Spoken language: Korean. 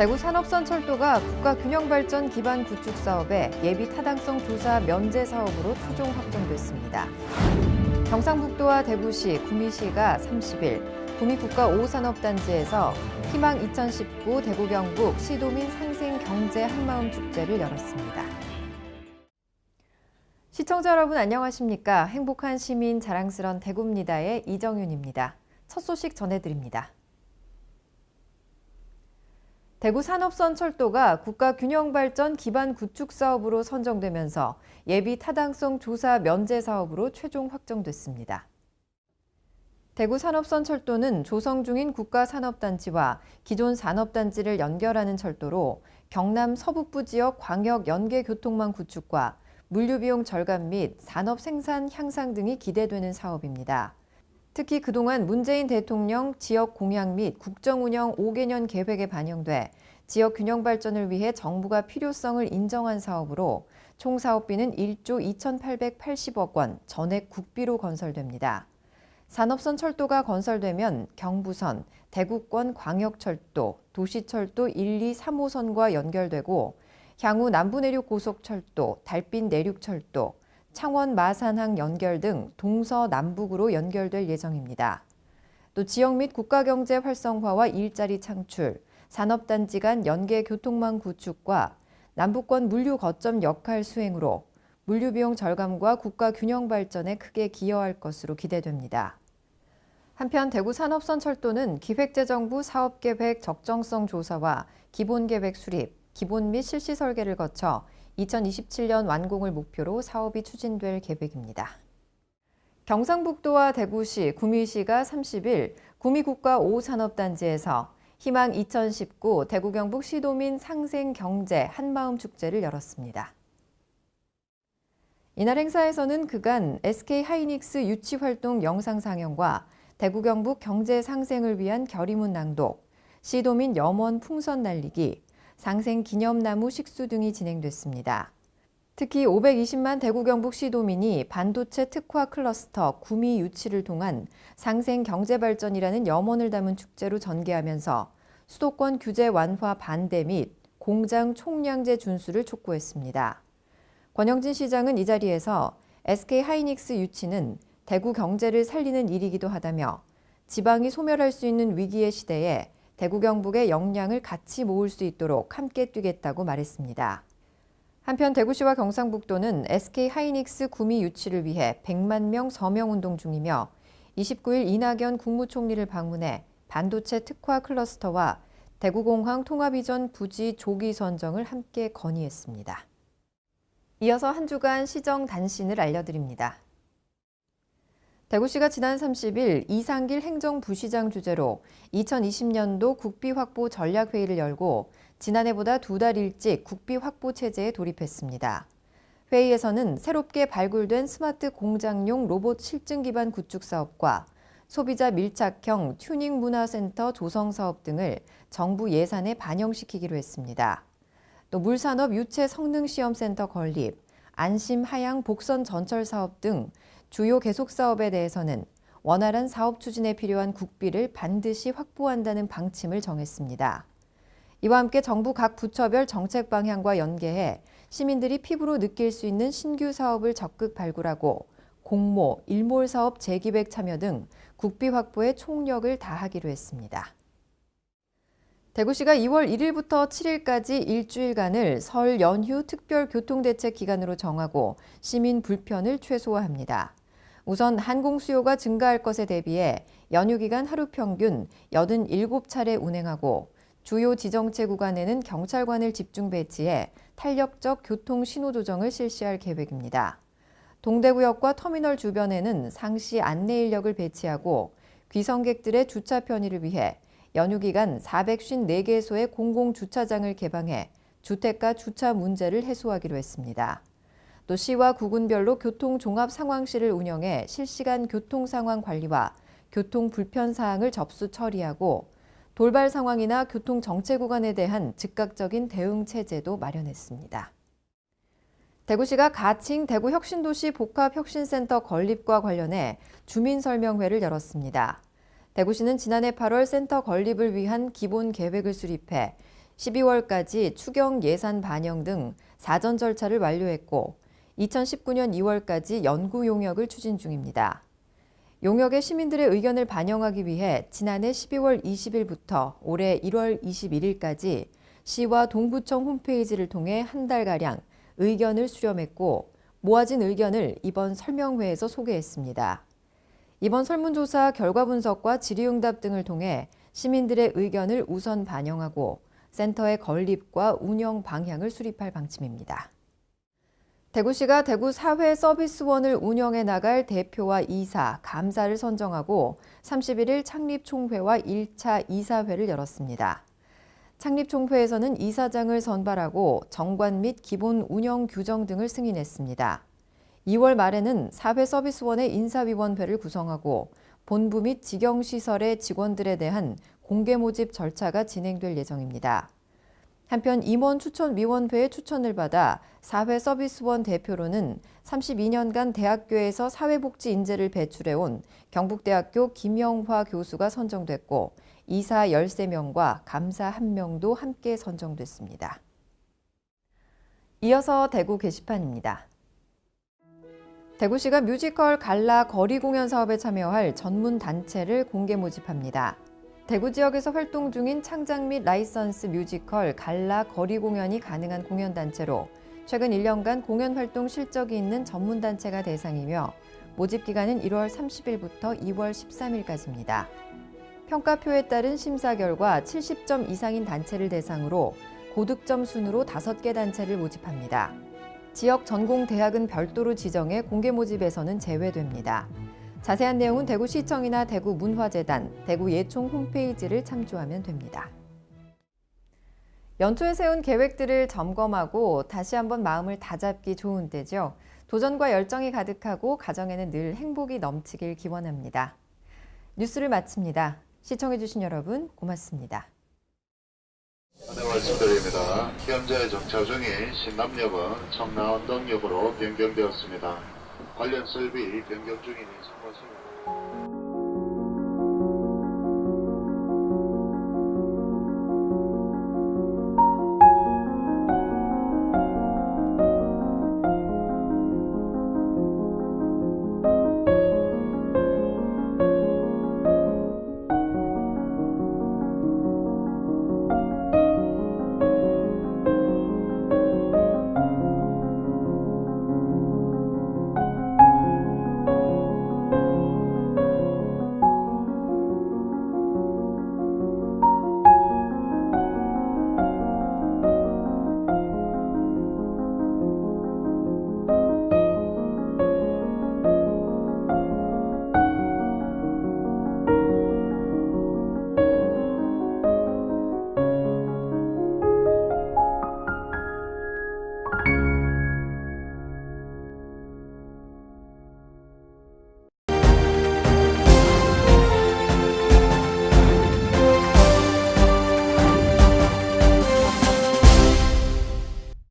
대구 산업선철도가 국가균형발전 기반 구축 사업의 예비 타당성 조사 면제 사업으로 최종 확정됐습니다. 경상북도와 대구시, 구미시가 30일 구미국가 5산업단지에서 희망 2019 대구 경북 시도민 상생 경제 한마음 축제를 열었습니다. 시청자 여러분 안녕하십니까? 행복한 시민 자랑스런 대구입니다의 이정윤입니다. 첫 소식 전해드립니다. 대구 산업선철도가 국가균형발전 기반 구축 사업으로 선정되면서 예비 타당성 조사 면제 사업으로 최종 확정됐습니다. 대구 산업선철도는 조성 중인 국가산업단지와 기존 산업단지를 연결하는 철도로 경남 서북부 지역 광역 연계교통망 구축과 물류비용 절감 및 산업 생산 향상 등이 기대되는 사업입니다. 특히 그동안 문재인 대통령 지역 공약 및 국정운영 5개년 계획에 반영돼 지역 균형 발전을 위해 정부가 필요성을 인정한 사업으로 총 사업비는 1조 2,880억 원 전액 국비로 건설됩니다. 산업선 철도가 건설되면 경부선, 대구권 광역철도, 도시철도 1, 2, 3호선과 연결되고 향후 남부내륙고속철도, 달빛내륙철도, 창원 마산항 연결 등 동서남북으로 연결될 예정입니다. 또 지역 및 국가경제 활성화와 일자리 창출, 산업단지 간 연계 교통망 구축과 남북권 물류 거점 역할 수행으로 물류비용 절감과 국가 균형 발전에 크게 기여할 것으로 기대됩니다. 한편 대구 산업선철도는 기획재정부 사업계획 적정성 조사와 기본계획 수립, 기본 및 실시 설계를 거쳐 2027년 완공을 목표로 사업이 추진될 계획입니다. 경상북도와 대구시, 구미시가 30일 구미국가 5산업단지에서 희망 2019 대구 경북 시도민 상생 경제 한마음 축제를 열었습니다. 이날 행사에서는 그간 SK하이닉스 유치활동 영상 상영과 대구 경북 경제 상생을 위한 결의문 낭독, 시도민 염원 풍선 날리기, 상생 기념나무 식수 등이 진행됐습니다. 특히 520만 대구 경북 시도민이 반도체 특화 클러스터 구미 유치를 통한 상생 경제 발전이라는 염원을 담은 축제로 전개하면서 수도권 규제 완화 반대 및 공장 총량제 준수를 촉구했습니다. 권영진 시장은 이 자리에서 SK하이닉스 유치는 대구 경제를 살리는 일이기도 하다며 지방이 소멸할 수 있는 위기의 시대에 대구 경북의 역량을 같이 모을 수 있도록 함께 뛰겠다고 말했습니다. 한편 대구시와 경상북도는 SK하이닉스 구미 유치를 위해 100만 명 서명운동 중이며 29일 이낙연 국무총리를 방문해 반도체 특화 클러스터와 대구공항 통합이전 부지 조기 선정을 함께 건의했습니다. 이어서 한 주간 시정 단신을 알려드립니다. 대구시가 지난 30일 이상길 행정부시장 주재로 2020년도 국비 확보 전략회의를 열고 지난해보다 2달 일찍 국비 확보 체제에 돌입했습니다. 회의에서는 새롭게 발굴된 스마트 공장용 로봇 실증 기반 구축 사업과 소비자 밀착형 튜닝 문화센터 조성 사업 등을 정부 예산에 반영시키기로 했습니다. 또 물산업 유체 성능시험센터 건립, 안심 하양 복선 전철 사업 등 주요 계속 사업에 대해서는 원활한 사업 추진에 필요한 국비를 반드시 확보한다는 방침을 정했습니다. 이와 함께 정부 각 부처별 정책 방향과 연계해 시민들이 피부로 느낄 수 있는 신규 사업을 적극 발굴하고 공모, 일몰 사업 재기획 참여 등 국비 확보에 총력을 다하기로 했습니다. 대구시가 2월 1일부터 7일까지 일주일간을 설 연휴 특별 교통대책 기간으로 정하고 시민 불편을 최소화합니다. 우선 항공 수요가 증가할 것에 대비해 연휴 기간 하루 평균 87차례 운행하고 주요 지정체 구간에는 경찰관을 집중 배치해 탄력적 교통 신호 조정을 실시할 계획입니다. 동대구역과 터미널 주변에는 상시 안내 인력을 배치하고 귀성객들의 주차 편의를 위해 연휴 기간 454개소의 공공주차장을 개방해 주택가 주차 문제를 해소하기로 했습니다. 또 시와 구군별로 교통종합상황실을 운영해 실시간 교통상황 관리와 교통 불편 사항을 접수 처리하고 돌발 상황이나 교통 정체 구간에 대한 즉각적인 대응 체제도 마련했습니다. 대구시가 가칭 대구혁신도시 복합혁신센터 건립과 관련해 주민설명회를 열었습니다. 대구시는 지난해 8월 센터 건립을 위한 기본 계획을 수립해 12월까지 추경 예산 반영 등 사전 절차를 완료했고 2019년 2월까지 연구 용역을 추진 중입니다. 용역에 시민들의 의견을 반영하기 위해 지난해 12월 20일부터 올해 1월 21일까지 시와 동구청 홈페이지를 통해 한 달가량 의견을 수렴했고 모아진 의견을 이번 설명회에서 소개했습니다. 이번 설문조사 결과 분석과 질의응답 등을 통해 시민들의 의견을 우선 반영하고 센터의 건립과 운영 방향을 수립할 방침입니다. 대구시가 대구 사회서비스원을 운영해 나갈 대표와 이사, 감사를 선정하고 31일 창립총회와 1차 이사회를 열었습니다. 창립총회에서는 이사장을 선발하고 정관 및 기본 운영 규정 등을 승인했습니다. 2월 말에는 사회서비스원의 인사위원회를 구성하고 본부 및 직영시설의 직원들에 대한 공개 모집 절차가 진행될 예정입니다. 한편 임원추천위원회의 추천을 받아 사회서비스원 대표로는 32년간 대학교에서 사회복지 인재를 배출해온 경북대학교 김영화 교수가 선정됐고 이사 13명과 감사 1명도 함께 선정됐습니다. 이어서 대구 게시판입니다. 대구시가 뮤지컬 갈라 거리 공연 사업에 참여할 전문 단체를 공개 모집합니다. 대구 지역에서 활동 중인 창작 및 라이선스 뮤지컬 갈라 거리 공연이 가능한 공연단체로 최근 1년간 공연 활동 실적이 있는 전문단체가 대상이며 모집 기간은 1월 30일부터 2월 13일까지입니다. 평가표에 따른 심사 결과 70점 이상인 단체를 대상으로 고득점 순으로 5개 단체를 모집합니다. 지역 전공대학은 별도로 지정해 공개 모집에서는 제외됩니다. 자세한 내용은 대구시청이나 대구문화재단, 대구예총 홈페이지를 참조하면 됩니다. 연초에 세운 계획들을 점검하고 다시 한번 마음을 다잡기 좋은 때죠. 도전과 열정이 가득하고 가정에는 늘 행복이 넘치길 기원합니다. 뉴스를 마칩니다. 시청해주신 여러분 고맙습니다. 안내 말씀드립니다. 현재 정차 중인 신남역은 청라언덕역으로 변경되었습니다. 관련 설비 변경 중이니 참고하시기 바랍니다.